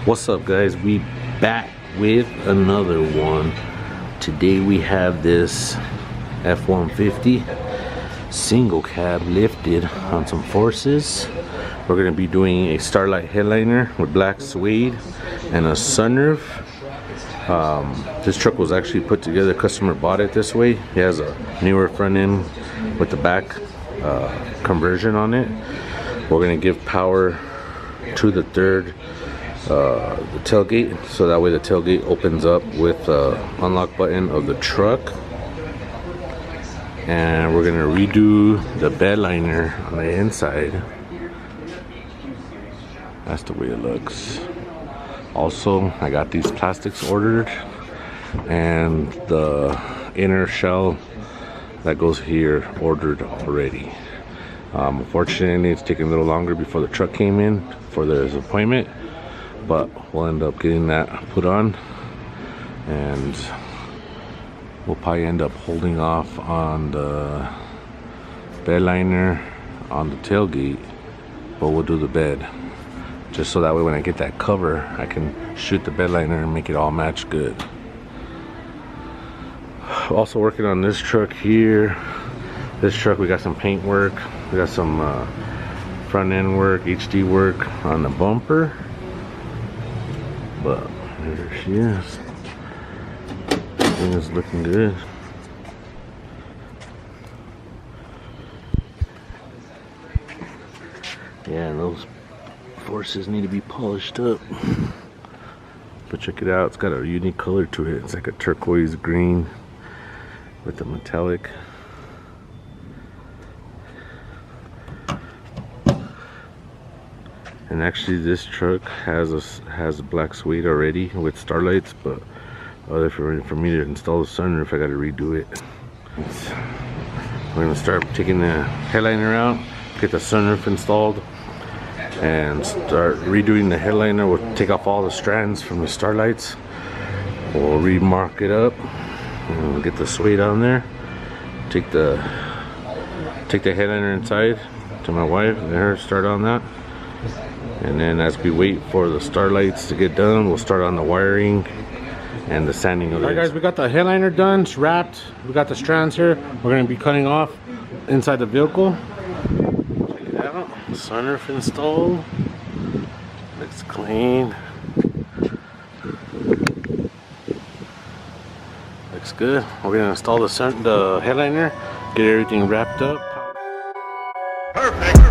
What's up, guys? We back with another one. Today we have this F150 single cab lifted on some forces. We're going to be doing a Starlight headliner with black suede and a sunroof. This truck was actually put together, customer bought it this way. He has a newer front end with the back conversion on it. We're going to give power to the third the tailgate, so that way the tailgate opens up with the unlock button of the truck. And we're going to redo the bed liner on the inside. That's the way it looks. Also, I got these plastics ordered, and the inner shell that goes here ordered already. Unfortunately, it's taking a little longer before the truck came in for this appointment, but we'll end up getting that put on, and we'll probably end up holding off on the bed liner on the tailgate, but we'll do the bed. Just so that way when I get that cover, I can shoot the bed liner and make it all match good. Also working on this truck here. This truck, we got some paint work. We got some front end work, HD work on the bumper. But there she is. Everything is looking good. Yeah, those forces need to be polished up, but check it out, it's got a unique color to it. It's like a turquoise green with the metallic. And actually this truck has black suede already with starlights, but for me to install the sunroof, I got to redo it. We're gonna start taking the headliner out, get the sunroof installed, and start redoing the headliner. We'll take off all the strands from the starlights. We'll remark it up and we'll get the suede on there. Take the headliner inside to my wife and her start on that. And then as we wait for the starlights to get done, we'll start on the wiring and the sanding of it. Alright guys, we got the headliner done, it's wrapped. We got the strands here. We're going to be cutting off inside the vehicle. Sunroof installed, looks clean, looks good. We're gonna install the headliner, get everything wrapped up. Perfect.